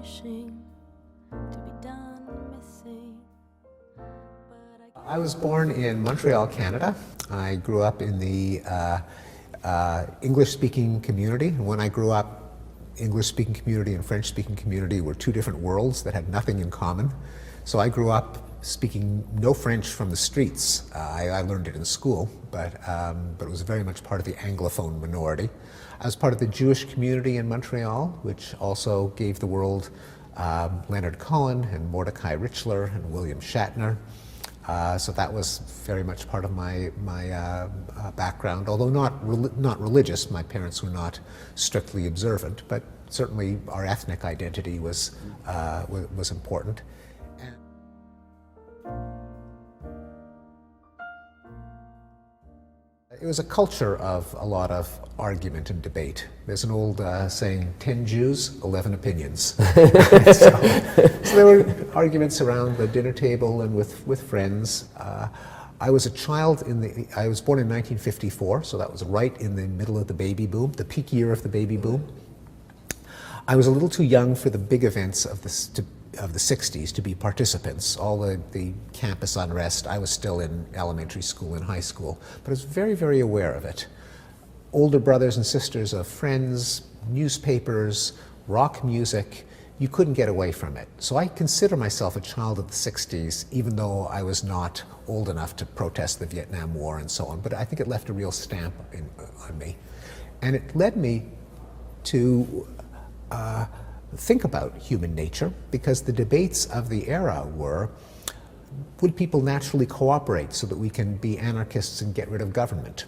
wishing to be done missing. I was born in Montreal, Canada. I grew up in the English-speaking community. When I grew up, English-speaking community and French-speaking community were two different worlds that had nothing in common. So I grew up speaking no French from the streets. I learned it in school, but it was very much part of the Anglophone minority. I was part of the Jewish community in Montreal, which also gave the world Leonard Cohen and Mordecai Richler and William Shatner. So that was very much part of my background, although not religious. My parents were not strictly observant, but certainly our ethnic identity was important. It was a culture of a lot of argument and debate. There's an old saying, 10 Jews, 11 opinions. So there were arguments around the dinner table and with friends. I was a child I was born in 1954, so that was right in the middle of the baby boom, the peak year of the baby boom. I was a little too young for the big events of the 60s to be participants. All the campus unrest, I was still in elementary school and high school, but I was very, very aware of it. Older brothers and sisters of friends, newspapers, rock music, you couldn't get away from it. So I consider myself a child of the 60s, even though I was not old enough to protest the Vietnam War and so on, but I think it left a real stamp on me. And it led me to think about human nature, because the debates of the era were, would people naturally cooperate so that we can be anarchists and get rid of government?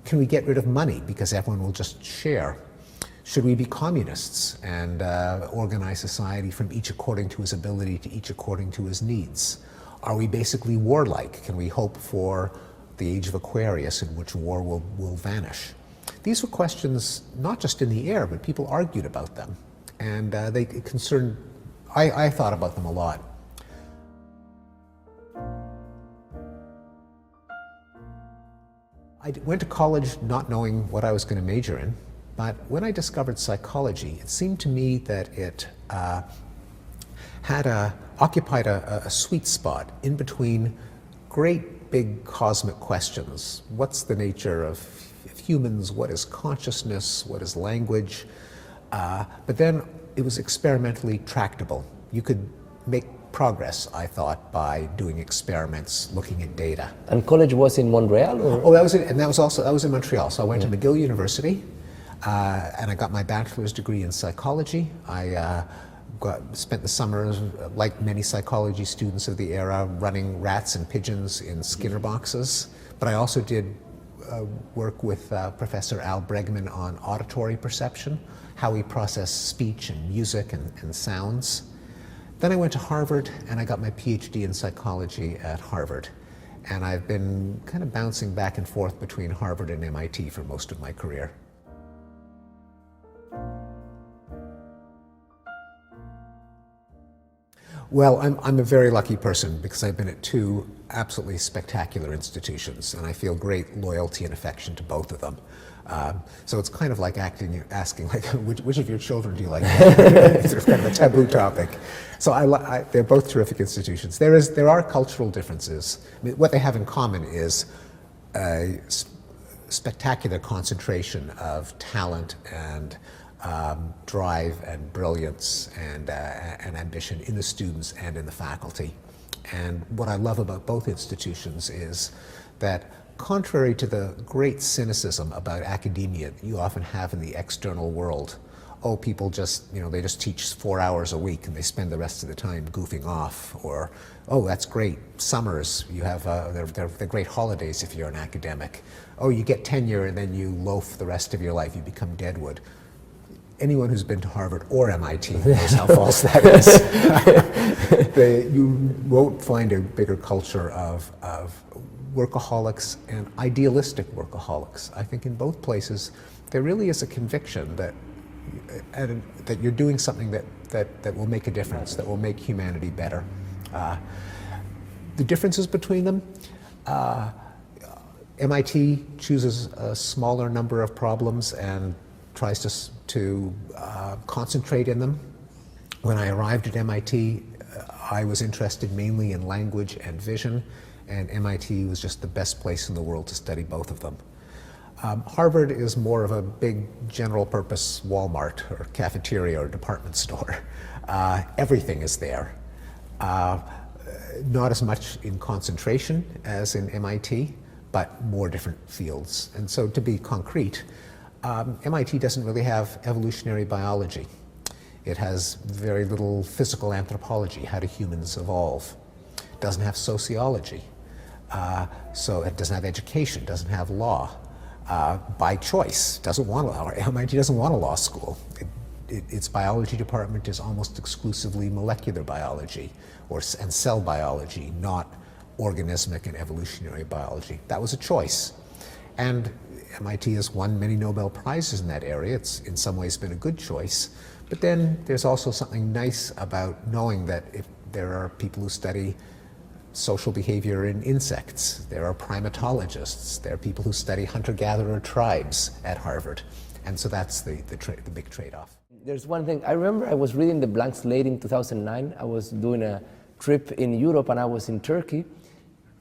Can we get rid of money because everyone will just share? Should we be communists and organize society from each according to his ability to each according to his needs? Are we basically warlike? Can we hope for the age of Aquarius in which war will vanish? These were questions not just in the air, but people argued about them. And they concerned, I thought about them a lot. I went to college not knowing what I was going to major in, but when I discovered psychology, it seemed to me that it occupied a sweet spot in between great big cosmic questions. What's the nature of humans? What is consciousness? What is language? But then it was experimentally tractable. You could make progress, I thought, by doing experiments, looking at data. And college was in Montreal? Or? Oh, that was in Montreal. So I went to McGill University, and I got my bachelor's degree in psychology. I spent the summers, like many psychology students of the era, running rats and pigeons in Skinner boxes. But I also did work with Professor Al Bregman on auditory perception, how we process speech and music and sounds. Then I went to Harvard and I got my PhD in psychology at Harvard. And I've been kind of bouncing back and forth between Harvard and MIT for most of my career. Well, I'm a very lucky person because I've been at two absolutely spectacular institutions, and I feel great loyalty and affection to both of them. So it's kind of like asking, like, which of your children do you like? It's sort of kind of a taboo topic. So they're both terrific institutions. There are cultural differences. I mean, what they have in common is a spectacular concentration of talent and drive and brilliance and ambition in the students and in the faculty. And what I love about both institutions is that, contrary to the great cynicism about academia that you often have in the external world, oh, people just, they just teach 4 hours a week and they spend the rest of the time goofing off, or, oh, that's great, summers, you have, they're great holidays if you're an academic. Oh, you get tenure and then you loaf the rest of your life, you become deadwood. Anyone who's been to Harvard or MIT knows how false that is. You won't find a bigger culture of workaholics and idealistic workaholics. I think in both places there really is a conviction that you're doing something that will make a difference, that will make humanity better. The differences between them, MIT chooses a smaller number of problems and tries to concentrate in them, When I arrived at MIT, I was interested mainly in language and vision, and MIT was just the best place in the world to study both of them. Harvard is more of a big general purpose Walmart or cafeteria or department store. Everything is there. Not as much in concentration as in MIT, but more different fields. And so to be concrete, MIT doesn't really have evolutionary biology. It has very little physical anthropology, how do humans evolve. It doesn't have sociology. So it doesn't have education, doesn't have law. By choice, MIT doesn't want a law school. Its biology department is almost exclusively molecular biology and cell biology, not organismic and evolutionary biology. That was a choice. And MIT has won many Nobel Prizes in that area. It's in some ways been a good choice. But then there's also something nice about knowing that if there are people who study social behavior in insects, there are primatologists, there are people who study hunter-gatherer tribes at Harvard. And so that's the big trade-off. There's one thing, I remember I was reading The Blank Slate in 2009. I was doing a trip in Europe and I was in Turkey.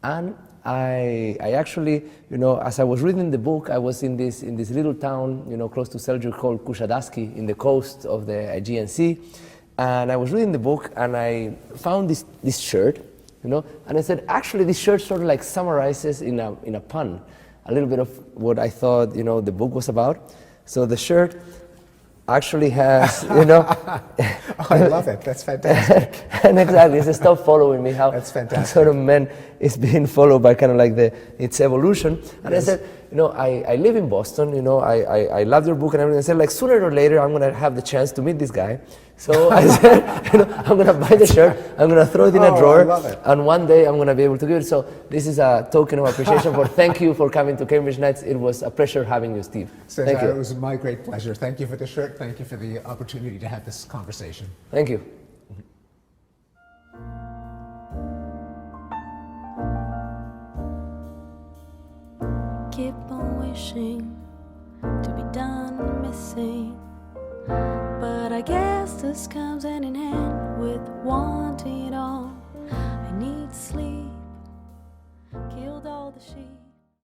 And I actually, as I was reading the book, I was in this little town, close to Seljuk called Kushadaski in the coast of the Aegean Sea. And I was reading the book and I found this shirt, and I said, actually this shirt sort of like summarizes in a pun a little bit of what I thought, the book was about. So the shirt actually has, Oh, I love it. That's fantastic. And exactly, it's stop following me. How that's fantastic. Sort of man is being followed by kind of like its evolution. And yes. I said, I live in Boston. I love your book and everything. I said, like sooner or later, I'm gonna have the chance to meet this guy. So I said, I'm gonna buy the shirt. I'm gonna throw it in a drawer, I love it. and one day I'm gonna be able to give it. So this is a token of appreciation for. Thank you for coming to Cambridge Nights. It was a pleasure having you, Steve. Thank you. It was my great pleasure. Thank you for the shirt. Thank you for the opportunity to have this conversation. Thank you. Keep on wishing to be done missing, but I guess this comes hand in hand with wanting it all. I need sleep, killed all the sheep.